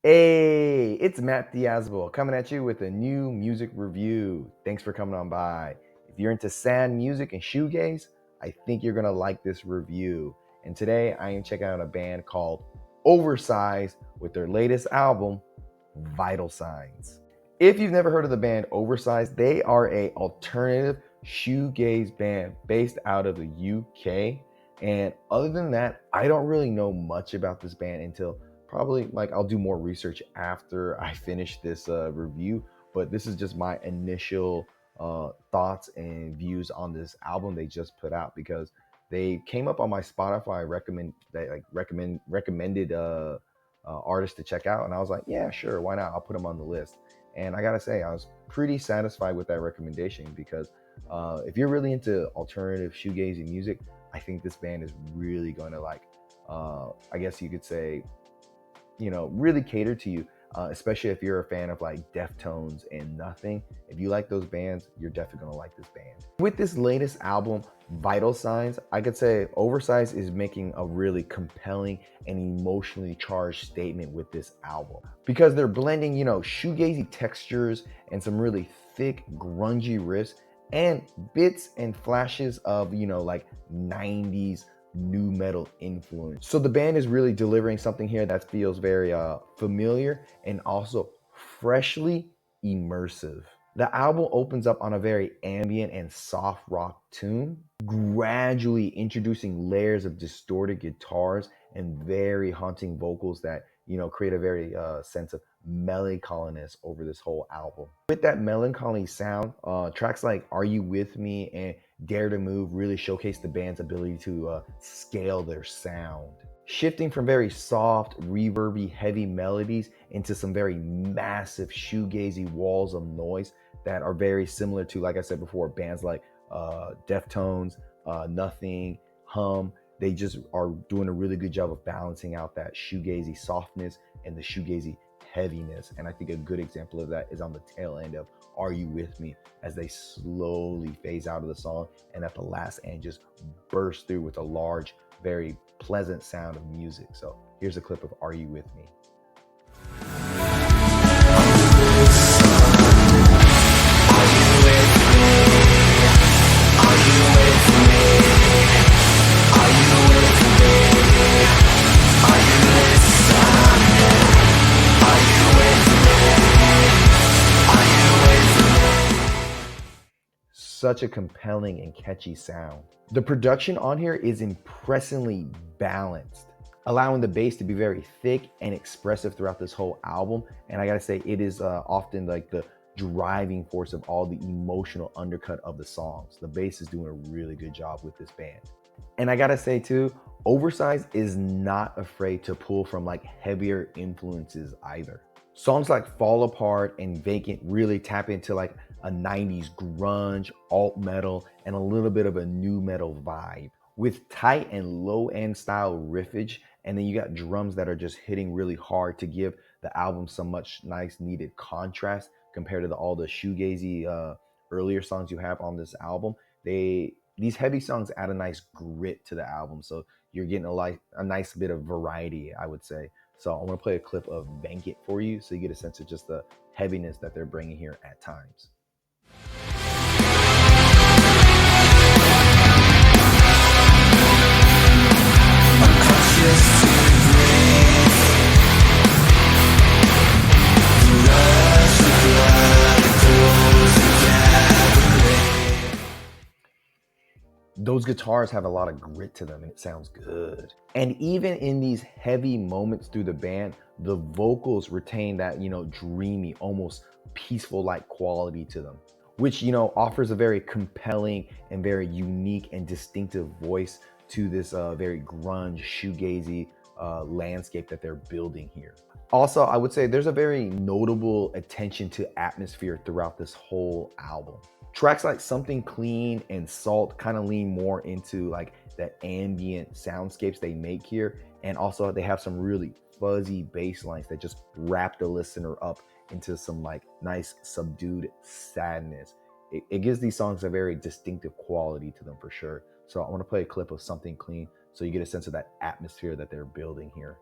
Hey, it's Matt Diazabal coming at you with a new music review. Thanks for coming on by. If you're into sad music and shoegaze, I think you're gonna like this review. And today I am checking out a band called OVERSIZE with their latest album, Vital Signs. If you've never heard of the band OVERSIZE, they are a alternative shoegaze band based out of the UK. And other than that, I don't really know much about this band until probably I'll do more research after I finish this review, but this is just my initial thoughts and views on this album they just put out, because they came up on my Spotify recommended artists to check out, and I was like, yeah, sure, why not? I'll put them on the list. And I gotta say, I was pretty satisfied with that recommendation, because if you're really into alternative shoegazy music, I think this band is really going to I guess you could say, really cater to you, especially if you're a fan of like Deftones and Nothing. If you like those bands, you're definitely gonna like this band. With this latest album, Vital Signs, I could say OVERSIZE is making a really compelling and emotionally charged statement with this album, because they're blending, shoegazy textures and some really thick, grungy riffs and bits and flashes of, 90s new metal influence. So the band is really delivering something here that feels very familiar and also freshly immersive. The album opens up on a very ambient and soft rock tune, gradually introducing layers of distorted guitars and very haunting vocals that create a very sense of melancholiness over this whole album. With that melancholy sound, tracks like Are You With Me and Dare to Move really showcase the band's ability to scale their sound, shifting from very soft, reverby, heavy melodies into some very massive shoegazy walls of noise that are very similar to, like I said before, bands like Deftones, Nothing, Hum. They just are doing a really good job of balancing out that shoegazy softness and the shoegazy heaviness. And I think a good example of that is on the tail end of Are You With Me, as they slowly phase out of the song and at the last end just burst through with a large, very pleasant sound of music. So here's a clip of Are You With Me. Such a compelling and catchy sound. The production on here is impressively balanced, allowing the bass to be very thick and expressive throughout this whole album. And I gotta say, it is often like the driving force of all the emotional undercut of the songs. The bass is doing a really good job with this band. And I gotta say too, OVERSIZE is not afraid to pull from like heavier influences either. Songs like Fall Apart and Vacant really tap into like a 90s grunge, alt metal, and a little bit of a new metal vibe, with tight and low end style riffage. And then you got drums that are just hitting really hard to give the album some much nice needed contrast compared to all the shoegazy earlier songs you have on this album. These heavy songs add a nice grit to the album, so you're getting a nice bit of variety, I would say. So I'm gonna play a clip of Vacant for you so you get a sense of just the heaviness that they're bringing here at times. Those guitars have a lot of grit to them and it sounds good. And even in these heavy moments through the band, the vocals retain that, dreamy, almost peaceful-like quality to them, which, offers a very compelling and very unique and distinctive voice to this very grunge, shoegazy landscape that they're building here. Also, I would say there's a very notable attention to atmosphere throughout this whole album. Tracks like Something Clean and Salt kind of lean more into like the ambient soundscapes they make here. And also they have some really fuzzy bass lines that just wrap the listener up into some like nice subdued sadness. It gives these songs a very distinctive quality to them for sure. So I want to play a clip of Something Clean so you get a sense of that atmosphere that they're building here.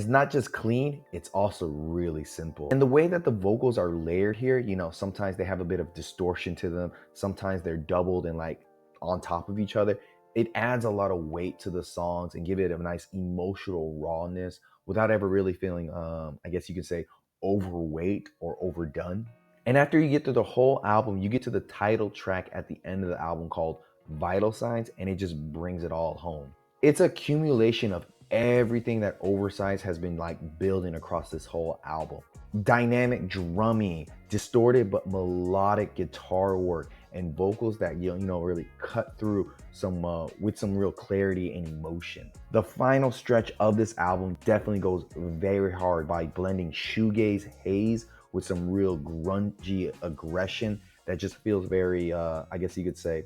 not just clean, it's also really simple. And the way that the vocals are layered here, you know, sometimes they have a bit of distortion to them. Sometimes they're doubled and like on top of each other. It adds a lot of weight to the songs and give it a nice emotional rawness without ever really feeling, I guess you could say, overweight or overdone. And after you get through the whole album, you get to the title track at the end of the album called Vital Signs, and it just brings it all home. It's a accumulation of everything that OVERSIZE has been like building across this whole album. Dynamic drumming, distorted but melodic guitar work, and vocals that you know really cut through some with some real clarity and emotion. The final stretch of this album definitely goes very hard by blending shoegaze haze with some real grungy aggression that just feels very, I guess you could say,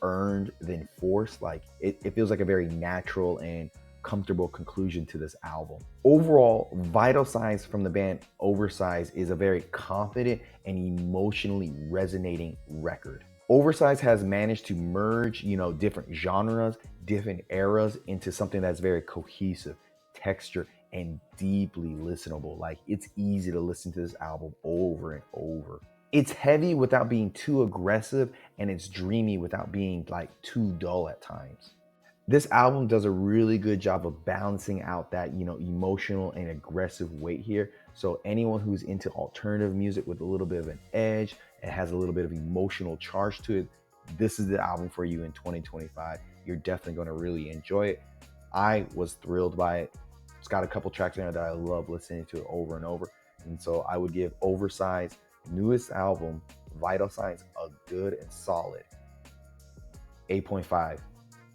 earned than forced. Like it feels like a very natural and comfortable conclusion to this album. Overall, Vital Signs from the band OVERSIZE is a very confident and emotionally resonating record. OVERSIZE has managed to merge, you know, different genres, different eras into something that's very cohesive, textured, and deeply listenable. Like it's easy to listen to this album over and over. It's heavy without being too aggressive, and it's dreamy without being like too dull at times. This album does a really good job of balancing out that, you know, emotional and aggressive weight here. So anyone who's into alternative music with a little bit of an edge and has a little bit of emotional charge to it, this is the album for you in 2025. You're definitely going to really enjoy it. I was thrilled by it. It's got a couple tracks in there that I love listening to over and over. And so I would give OVERSIZE newest album, Vital Signs, a good and solid 8.5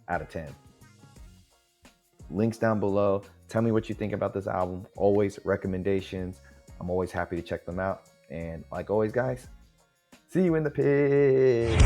out of 10. Links down below. Tell me what you think about this album. Always recommendations. I'm always happy to check them out. And like always, guys, see you in the pit.